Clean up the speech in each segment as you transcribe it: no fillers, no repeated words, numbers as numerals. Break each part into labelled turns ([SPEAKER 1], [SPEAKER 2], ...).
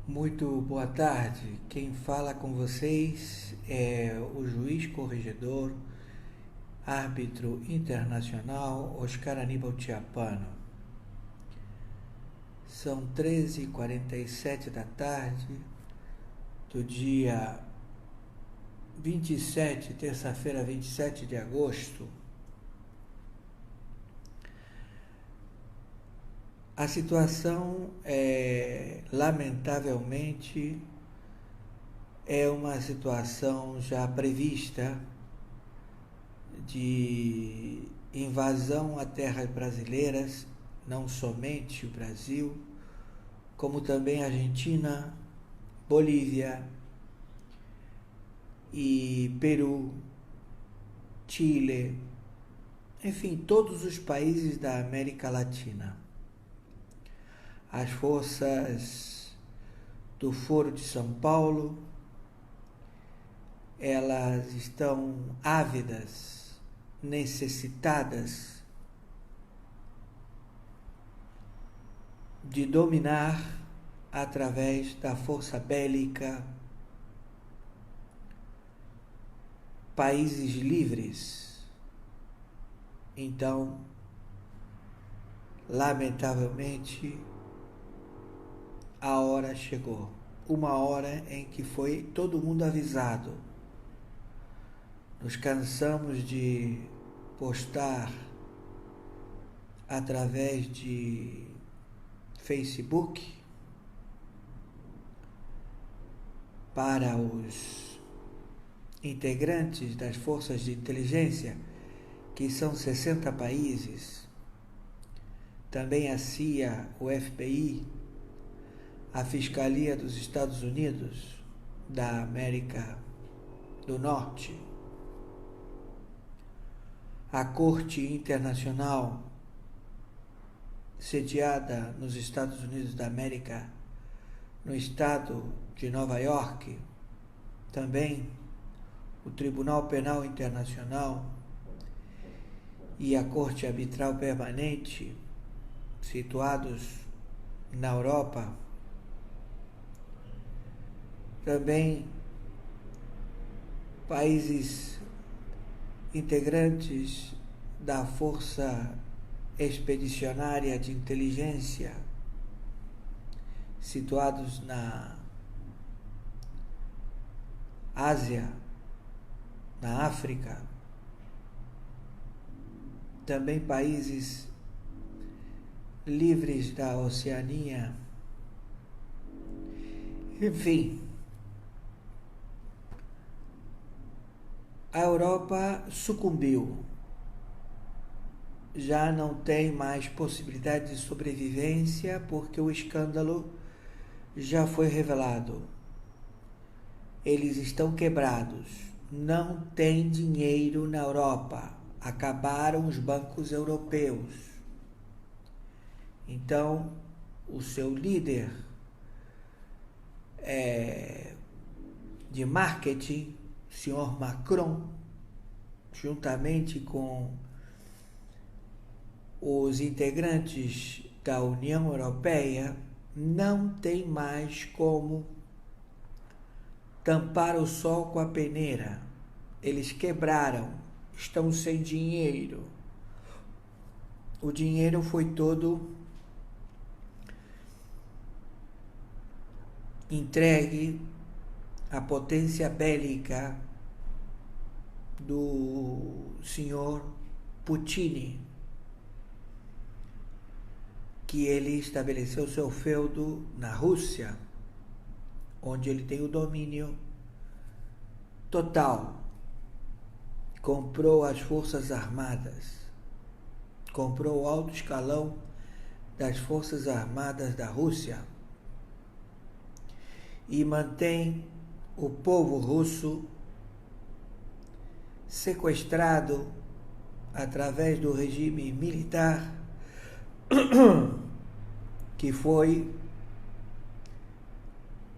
[SPEAKER 1] Muito boa tarde. Quem fala com vocês é o juiz corregedor, árbitro internacional Oscar Aníbal Chiappano. São 13h47 da tarde do dia 27, terça-feira, 27 de agosto. A situação lamentavelmente, é uma situação já prevista de invasão a terras brasileiras, não somente o Brasil, como também a Argentina, Bolívia e Peru, Chile, enfim, todos os países da América Latina. As forças do Foro de São Paulo, elas estão ávidas, necessitadas de dominar através da força bélica países livres. Então, lamentavelmente, a hora chegou, uma hora em que foi todo mundo avisado. Nos cansamos de postar através de Facebook para os integrantes das forças de inteligência, que são 60 países, também a CIA, o FBI, a Fiscalia dos Estados Unidos, da América do Norte, a Corte Internacional, sediada nos Estados Unidos da América, no estado de Nova York, também o Tribunal Penal Internacional e a Corte Arbitral Permanente, situados na Europa, também países integrantes da Força Expedicionária de Inteligência, situados na Ásia, na África, também países livres da Oceania, enfim. A Europa sucumbiu, já não tem mais possibilidade de sobrevivência porque o escândalo já foi revelado. Eles estão quebrados, não tem dinheiro na Europa, acabaram os bancos europeus. Então, o seu líder de marketing, senhor Macron, juntamente com os integrantes da União Europeia, não tem mais como tampar o sol com a peneira. Eles quebraram, estão sem dinheiro. O dinheiro foi todo entregue à potência bélica do senhor Putin, que ele estabeleceu seu feudo na Rússia, onde ele tem o domínio total. Comprou as forças armadas, comprou o alto escalão das forças armadas da Rússia e mantém o povo russo sequestrado através do regime militar que foi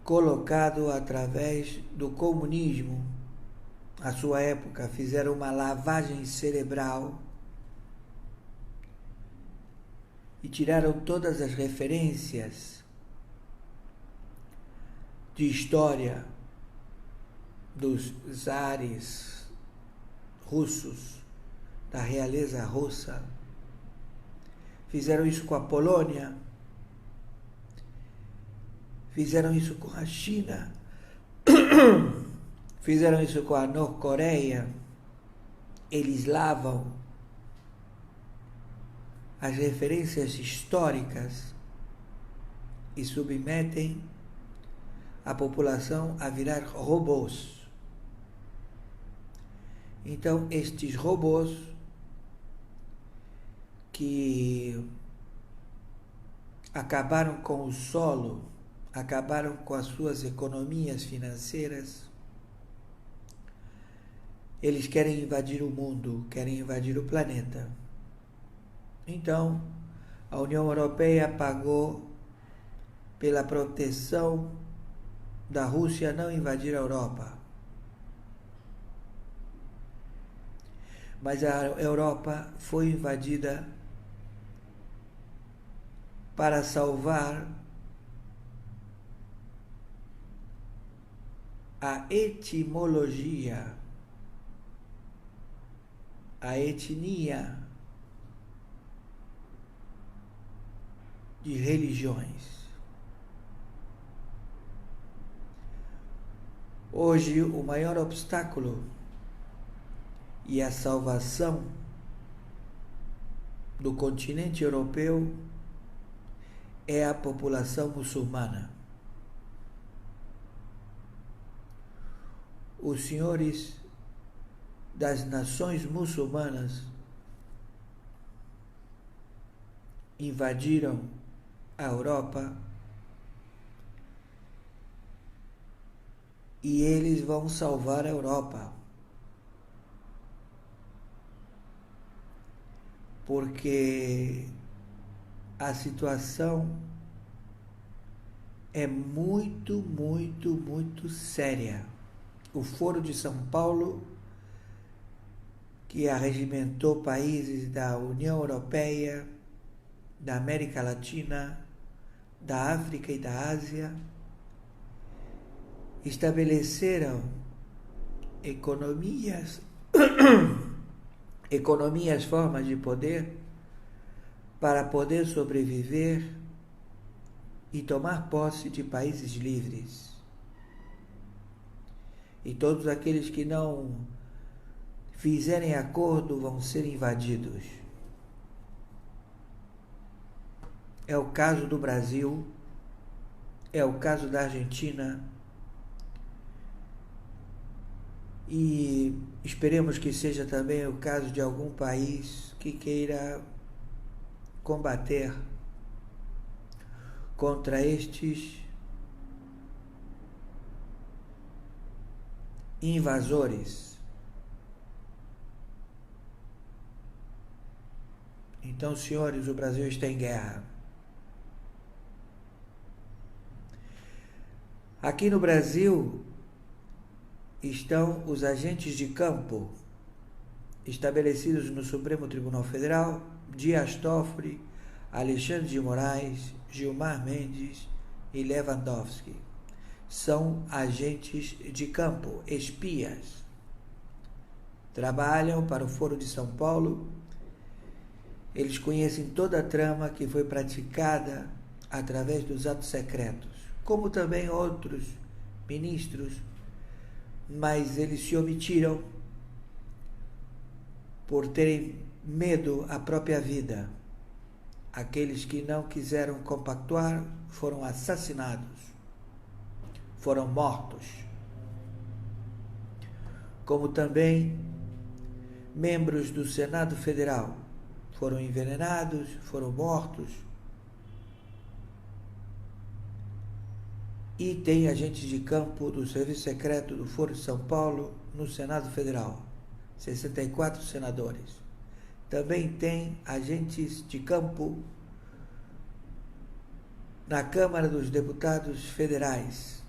[SPEAKER 1] colocado através do comunismo. À sua época, fizeram uma lavagem cerebral e tiraram todas as referências de história dos zares russos, da realeza russa. Fizeram isso com a Polônia, fizeram isso com a China, fizeram isso com a Norte-Coreia. Eles lavam as referências históricas e submetem a população a virar robôs. Então, estes robôs que acabaram com o solo, acabaram com as suas economias financeiras, eles querem invadir o mundo, querem invadir o planeta. Então, a União Europeia pagou pela proteção da Rússia não invadir a Europa. Mas a Europa foi invadida para salvar a etimologia, a etnia de religiões. Hoje, o maior obstáculo e a salvação do continente europeu é a população muçulmana. Os senhores das nações muçulmanas invadiram a Europa e eles vão salvar a Europa. Porque a situação é muito, muito, muito séria. O Foro de São Paulo, que arregimentou países da União Europeia, da América Latina, da África e da Ásia, estabeleceram economias, formas de poder para poder sobreviver e tomar posse de países livres. E todos aqueles que não fizerem acordo vão ser invadidos. É o caso do Brasil, é o caso da Argentina, e esperemos que seja também o caso de algum país que queira combater contra estes invasores. Então, senhores, o Brasil está em guerra. Aqui no Brasil estão os agentes de campo estabelecidos no Supremo Tribunal Federal: Dias Toffoli, Alexandre de Moraes, Gilmar Mendes e Lewandowski. São agentes de campo, espias. Trabalham para o Foro de São Paulo. Eles conhecem toda a trama que foi praticada através dos atos secretos, como também outros ministros, mas eles se omitiram por terem medo à própria vida. Aqueles que não quiseram compactuar foram assassinados, foram mortos. Como também membros do Senado Federal foram envenenados, foram mortos. E tem agentes de campo do Serviço Secreto do Foro de São Paulo no Senado Federal, 64 senadores. Também tem agentes de campo na Câmara dos Deputados Federais,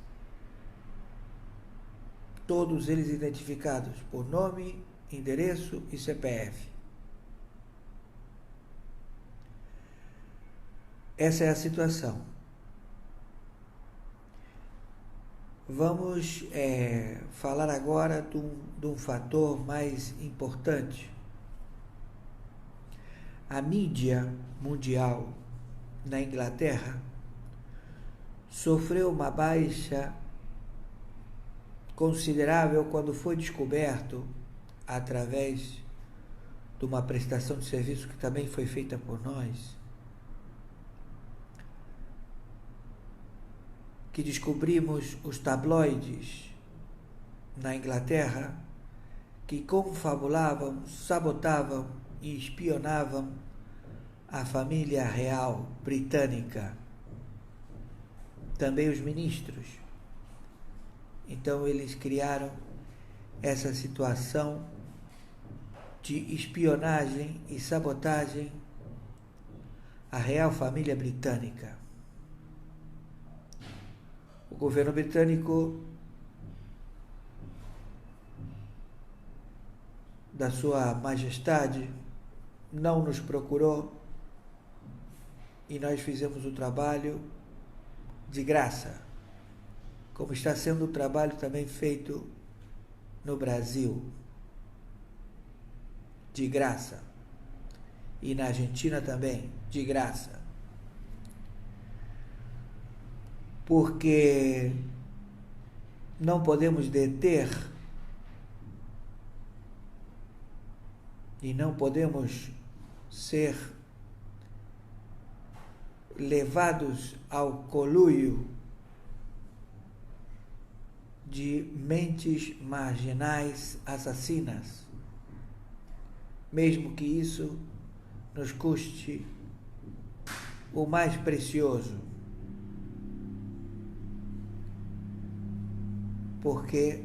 [SPEAKER 1] todos eles identificados por nome, endereço e CPF. Essa é a situação. Vamos falar agora de um fator mais importante. A mídia mundial na Inglaterra sofreu uma baixa considerável quando foi descoberto, através de uma prestação de serviço que também foi feita por nós, que descobrimos os tabloides na Inglaterra que confabulavam, sabotavam e espionavam a família real britânica, também os ministros. Então eles criaram essa situação de espionagem e sabotagem à real família britânica. O governo britânico, da Sua Majestade, não nos procurou e nós fizemos o trabalho de graça, como está sendo o trabalho também feito no Brasil, de graça, e na Argentina também, de graça. Porque não podemos deter e não podemos ser levados ao conluio de mentes marginais assassinas, mesmo que isso nos custe o mais precioso, porque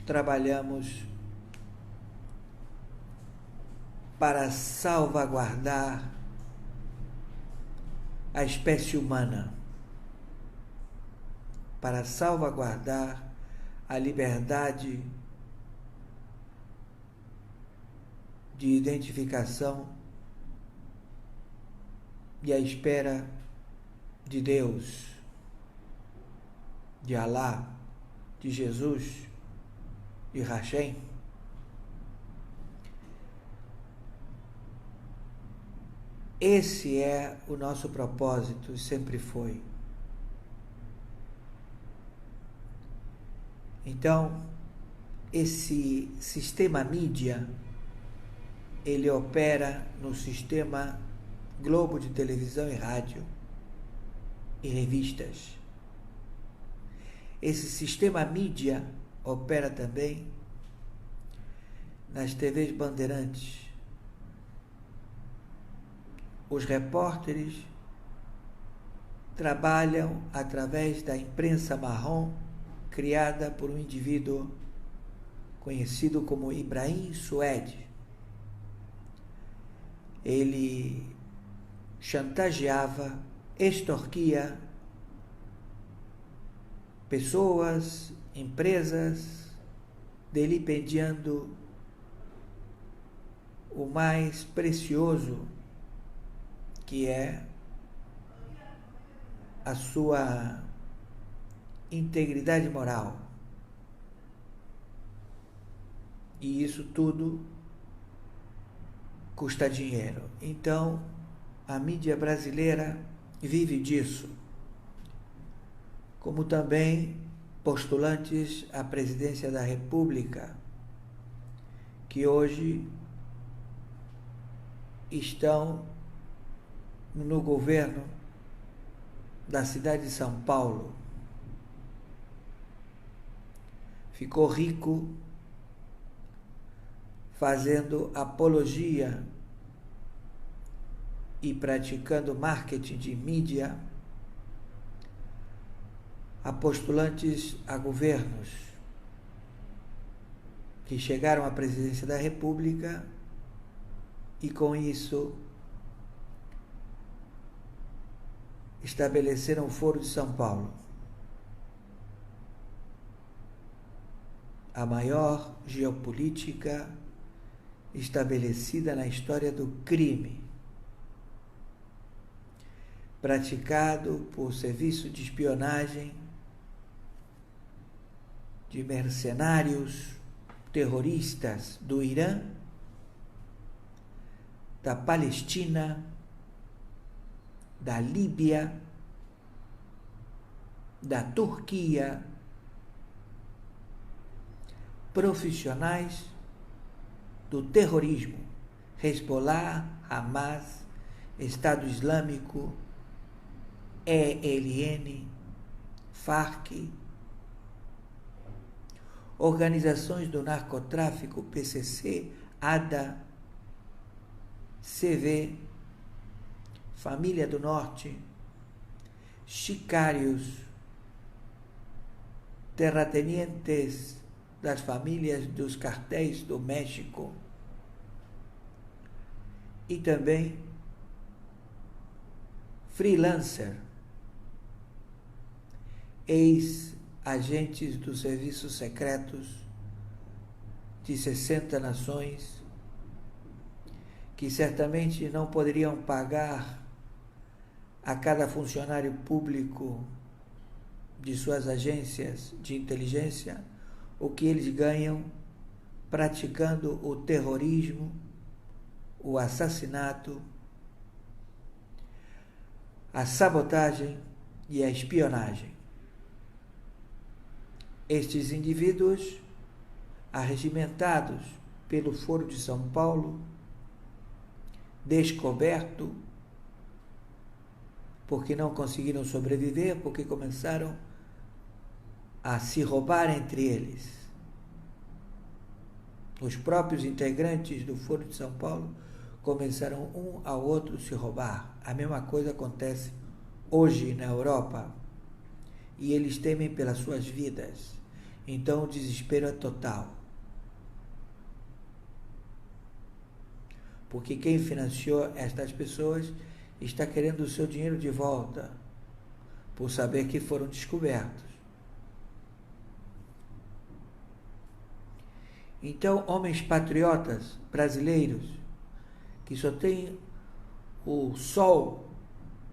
[SPEAKER 1] trabalhamos para salvaguardar a espécie humana, para salvaguardar a liberdade de identificação e a espera de Deus, de Alá, de Jesus, de Hashem. Esse é o nosso propósito, sempre foi. Então, esse sistema mídia, ele opera no sistema Globo de televisão e rádio e revistas. Esse sistema mídia opera também nas TVs bandeirantes. Os repórteres trabalham através da imprensa marrom criada por um indivíduo conhecido como Ibrahim Suede. Ele chantageava, extorquia pessoas, empresas, vilipendiando o mais precioso, que é a sua integridade moral. E isso tudo custa dinheiro. Então, a mídia brasileira vive disso, como também postulantes à presidência da República, que hoje estão no governo da cidade de São Paulo. Ficou rico fazendo apologia e praticando marketing de mídia a postulantes a governos que chegaram à presidência da República e, com isso, estabeleceram o Foro de São Paulo, a maior geopolítica estabelecida na história do crime. praticado por serviço de espionagem, de mercenários terroristas do Irã, da Palestina, da Líbia, da Turquia, profissionais do terrorismo, Hezbollah, Hamas, Estado Islâmico, ELN, FARC, organizações do narcotráfico, PCC, ADA, CV, Família do Norte, sicários, terratenientes das famílias dos cartéis do México e também freelancer, ex-agentes dos serviços secretos de 60 nações que certamente não poderiam pagar a cada funcionário público de suas agências de inteligência o que eles ganham praticando o terrorismo, o assassinato, a sabotagem e a espionagem. Estes indivíduos, arregimentados pelo Foro de São Paulo, descoberto, porque não conseguiram sobreviver, porque começaram a se roubar entre eles. Os próprios integrantes do Foro de São Paulo começaram um ao outro se roubar. A mesma coisa acontece hoje na Europa. E eles temem pelas suas vidas. Então o desespero é total. Porque quem financiou estas pessoas está querendo o seu dinheiro de volta, por saber que foram descobertos. Então, homens patriotas brasileiros, que só têm o sol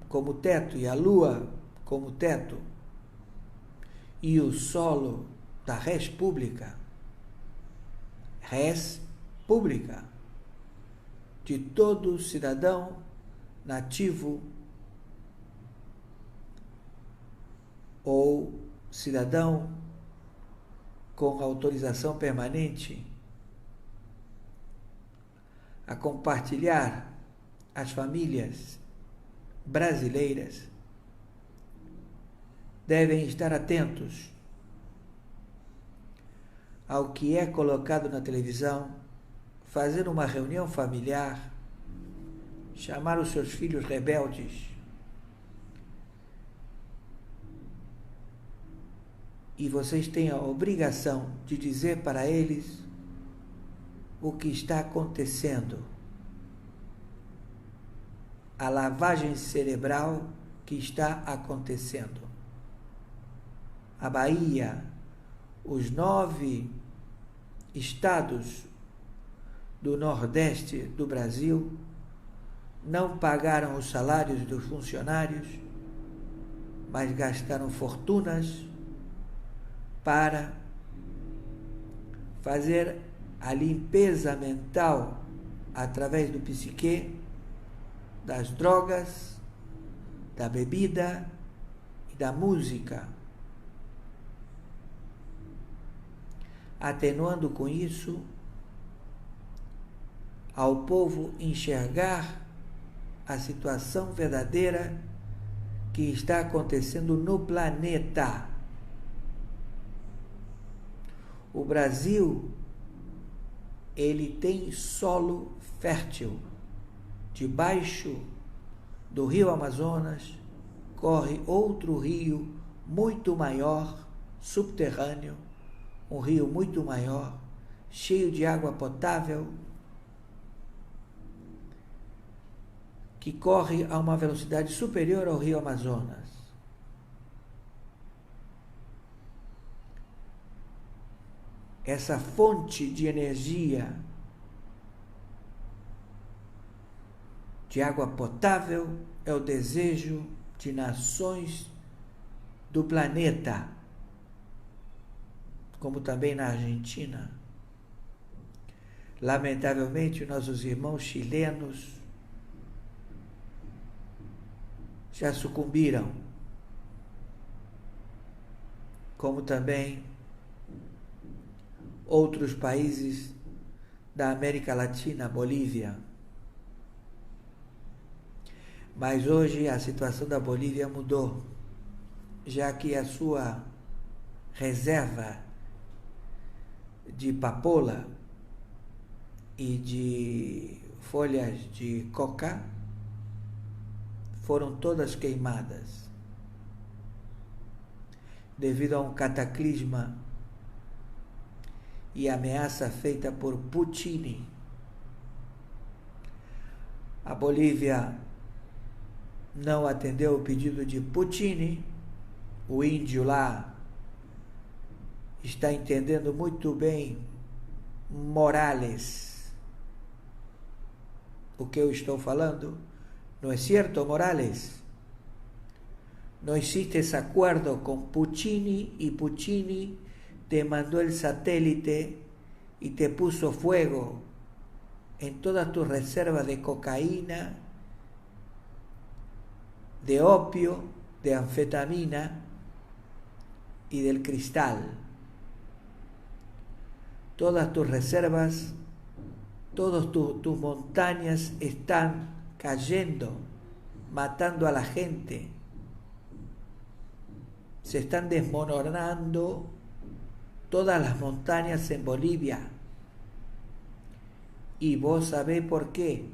[SPEAKER 1] como teto e a lua como teto, e o solo da res pública, de todo cidadão nativo ou cidadão com autorização permanente a compartilhar as famílias brasileiras devem estar atentos ao que é colocado na televisão, fazer uma reunião familiar, chamar os seus filhos rebeldes e vocês têm a obrigação de dizer para eles o que está acontecendo. A lavagem cerebral que está acontecendo. A Bahia, os 9 estados do Nordeste do Brasil não pagaram os salários dos funcionários, mas gastaram fortunas para fazer a limpeza mental através do psique, das drogas, da bebida e da música, atenuando com isso ao povo enxergar a situação verdadeira que está acontecendo no planeta. O Brasil, ele tem solo fértil. Debaixo do rio Amazonas corre outro rio muito maior, subterrâneo, um rio muito maior, cheio de água potável, que corre a uma velocidade superior ao rio Amazonas. Essa fonte de energia, de água potável, é o desejo de nações do planeta, como também na Argentina. Lamentavelmente, nossos irmãos chilenos já sucumbiram, como também outros países da América Latina, Bolívia. Mas hoje a situação da Bolívia mudou, já que a sua reserva de papoula e de folhas de coca foram todas queimadas devido a um cataclisma e ameaça feita por Putin. A Bolívia não atendeu o pedido de Putin. O índio lá está entendendo muito bem Morales, o que eu estou falando. ¿No es cierto, Morales? No hiciste ese acuerdo con Puccini y Puccini te mandó el satélite y te puso fuego en todas tus reservas de cocaína, de opio, de anfetamina y del cristal. Todas tus reservas, todas tus montañas están cayendo, matando a la gente. Se están desmoronando todas las montañas en Bolivia. Y vos sabés por qué.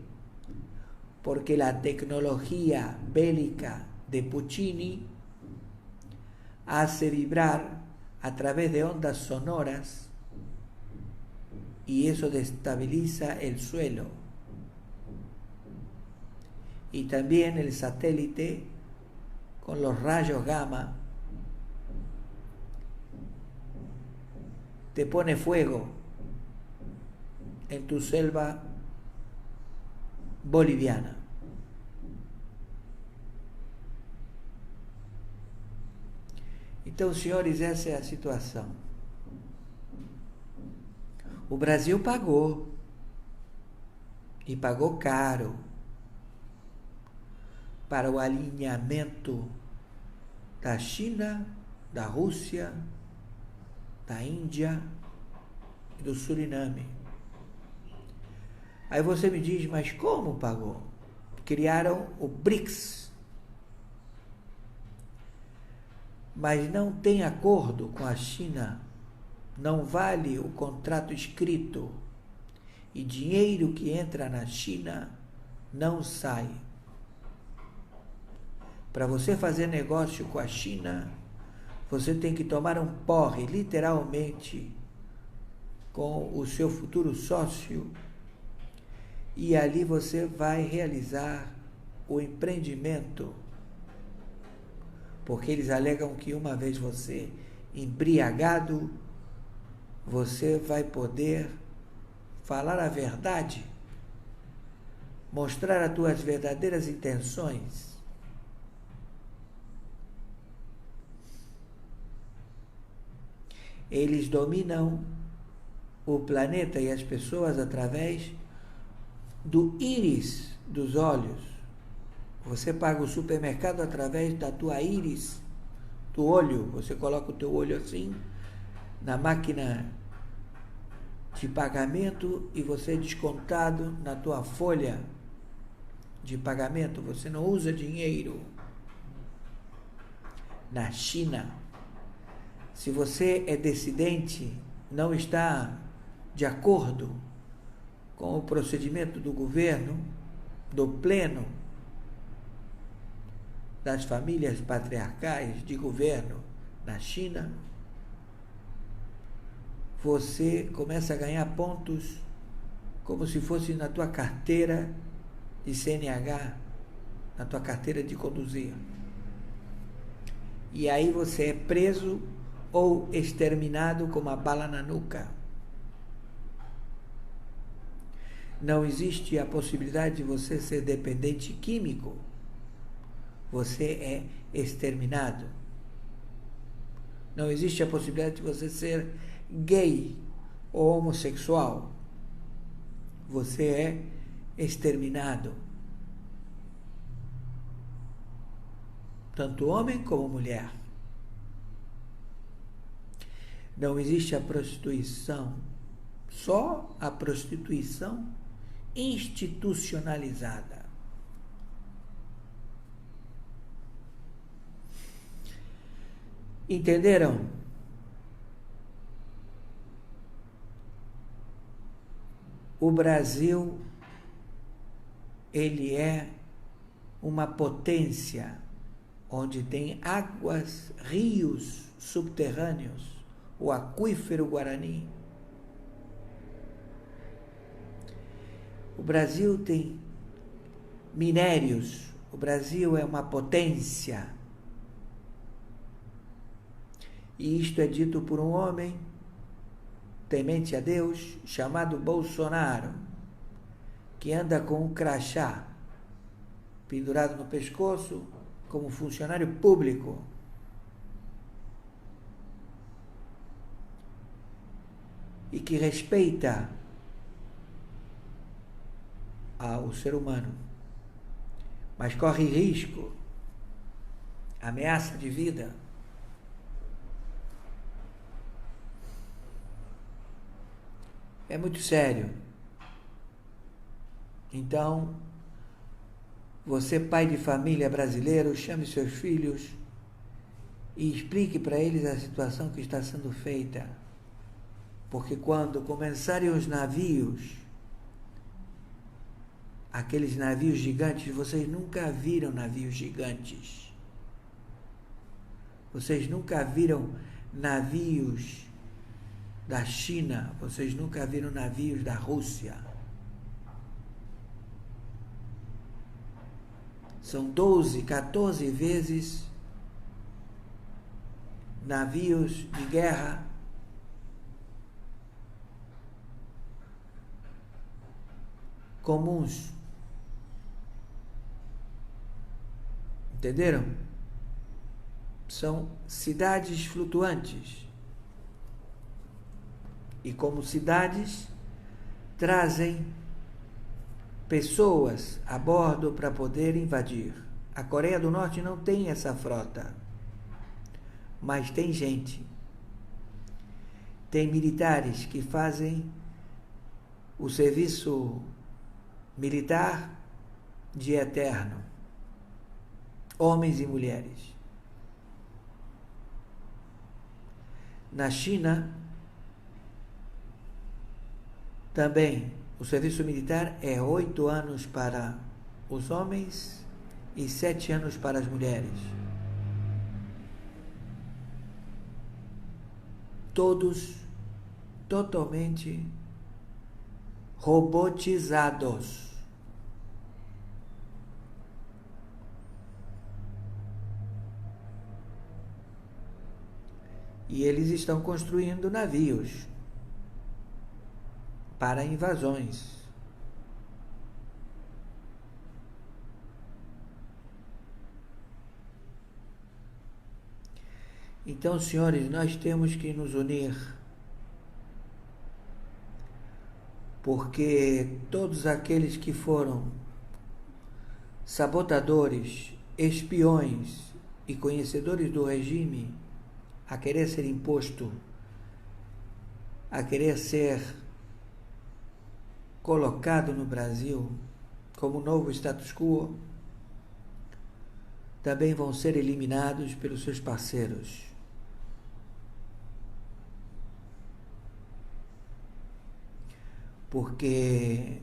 [SPEAKER 1] Porque la tecnología bélica de Puccini hace vibrar a través de ondas sonoras y eso destabiliza el suelo. Y también el satélite con los rayos gamma te pone fuego en tu selva boliviana. Então, senhores, essa é a situação. O Brasil pagou, e pagou caro, para o alinhamento da China, da Rússia, da Índia e do Suriname. Aí você me diz, mas como pagou? Criaram o BRICS, mas não tem acordo com a China, não vale o contrato escrito e dinheiro que entra na China não sai. Para você fazer negócio com a China, você tem que tomar um porre, literalmente, com o seu futuro sócio, e ali você vai realizar o empreendimento, porque eles alegam que uma vez você embriagado, você vai poder falar a verdade, mostrar as tuas verdadeiras intenções. Eles dominam o planeta e as pessoas através do íris dos olhos. Você paga o supermercado através da tua íris, do olho. Você coloca o teu olho assim na máquina de pagamento e você é descontado na tua folha de pagamento. Você não usa dinheiro. Na China, se você é dissidente, não está de acordo com o procedimento do governo, do pleno, das famílias patriarcais de governo na China, você começa a ganhar pontos como se fosse na tua carteira de CNH, na tua carteira de conduzir. E aí você é preso ou exterminado com uma bala na nuca. Não existe a possibilidade de você ser dependente químico. você é exterminado. Não existe a possibilidade de você ser gay ou homossexual. Você é exterminado. Tanto homem como mulher. Não existe a prostituição, só a prostituição institucionalizada. Entenderam? O Brasil, ele é uma potência onde tem águas, rios subterrâneos, o aquífero Guarani. O Brasil tem minérios, o Brasil é uma potência. E isto é dito por um homem temente a Deus, chamado Bolsonaro, que anda com um crachá pendurado no pescoço como funcionário público. E que respeita o ser humano, mas corre risco, ameaça de vida. É muito sério. Então, você, pai de família brasileiro, chame seus filhos e explique para eles a situação que está sendo feita. Porque quando começarem os navios, aqueles navios gigantes, vocês nunca viram navios gigantes. Vocês nunca viram navios da China, vocês nunca viram navios da Rússia. São 12, 14 vezes navios de guerra comuns. Entenderam? São cidades flutuantes. E como cidades, trazem pessoas a bordo para poder invadir. A Coreia do Norte não tem essa frota, mas tem gente. Tem militares que fazem o serviço militar de eterno. Homens e mulheres. Na China, também, o serviço militar é 8 anos para os homens e 7 anos para as mulheres. Todos totalmente robotizados. E eles estão construindo navios para invasões. Então, senhores, nós temos que nos unir, porque todos aqueles que foram sabotadores, espiões e conhecedores do regime, a querer ser imposto, a querer ser colocado no Brasil como novo status quo, também vão ser eliminados pelos seus parceiros. Porque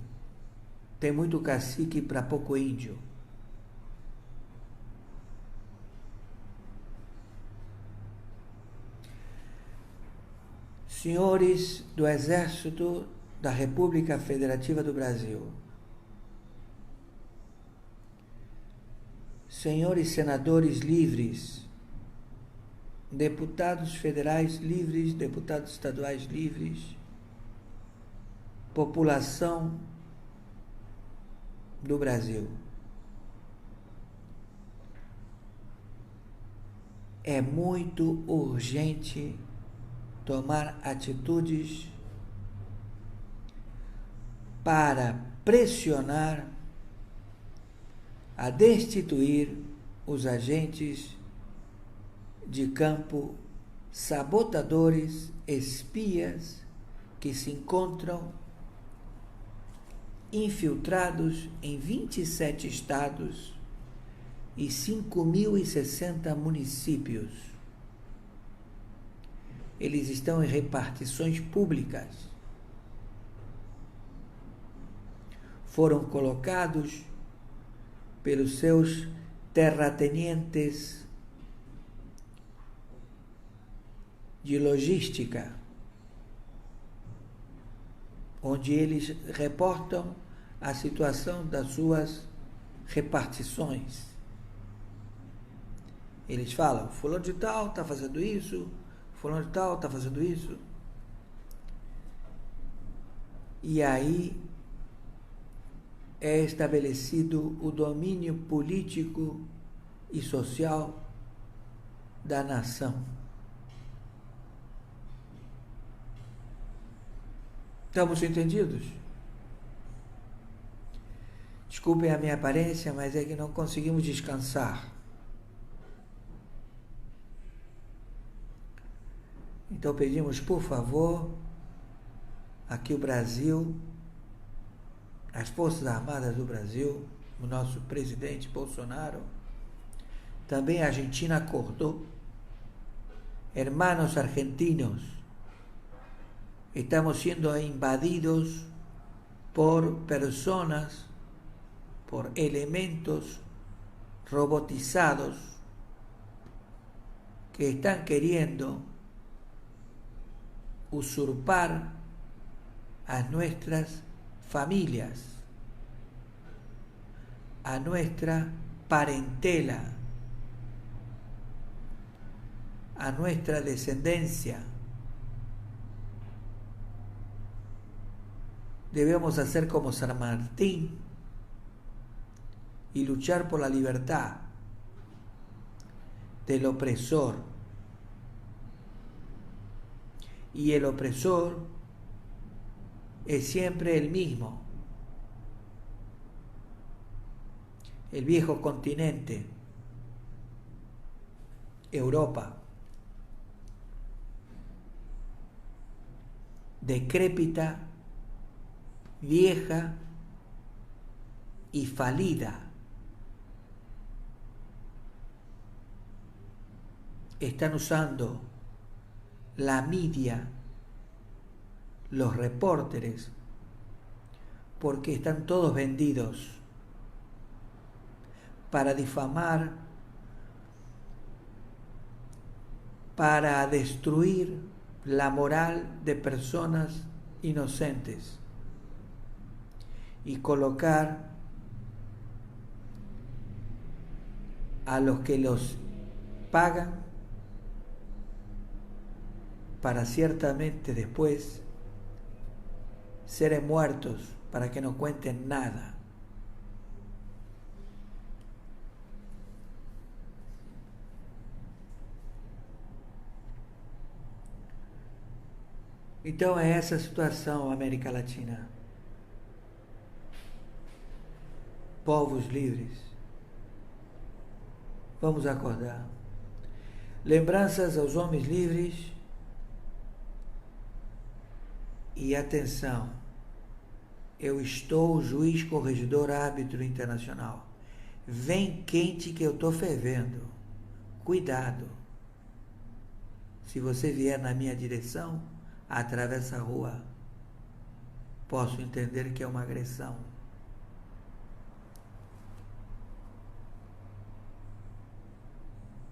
[SPEAKER 1] tem muito cacique para pouco índio. Senhores do Exército da República Federativa do Brasil, senhores senadores livres, deputados federais livres, deputados estaduais livres, população do Brasil, é muito urgente tomar atitudes para pressionar a destituir os agentes de campo, sabotadores, espias que se encontram infiltrados em 27 estados e 5.060 municípios. Eles estão em repartições públicas. Foram colocados pelos seus terratenientes de logística, onde eles reportam a situação das suas repartições. Eles falam, fulano de tal está fazendo isso, fulano de tal está fazendo isso. E aí é estabelecido o domínio político e social da nação. Estamos entendidos? Desculpem a minha aparência, mas é que não conseguimos descansar. Então pedimos, por favor, aqui o Brasil, as Forças Armadas do Brasil, o nosso presidente Bolsonaro, também a Argentina acordou. Hermanos argentinos, estamos siendo invadidos por personas, por elementos robotizados que están queriendo usurpar a nuestras familias, a nuestra parentela, a nuestra descendencia. Debemos hacer como San Martín y luchar por la libertad del opresor. Y el opresor es siempre el mismo, el viejo continente, Europa, decrépita, vieja y falida. Están usando la media, los repórteres, porque están todos vendidos para difamar, para destruir la moral de personas inocentes y colocar a los que los pagan para ciertamente después serem muertos, para que no cuenten nada. Então é essa a situação, América Latina. Povos livres. Vamos acordar. Lembranças aos homens livres. E atenção, eu estou juiz, corregedor, árbitro internacional. Vem quente que eu estou fervendo. Cuidado. Se você vier na minha direção, atravessa a rua. Posso entender que é uma agressão.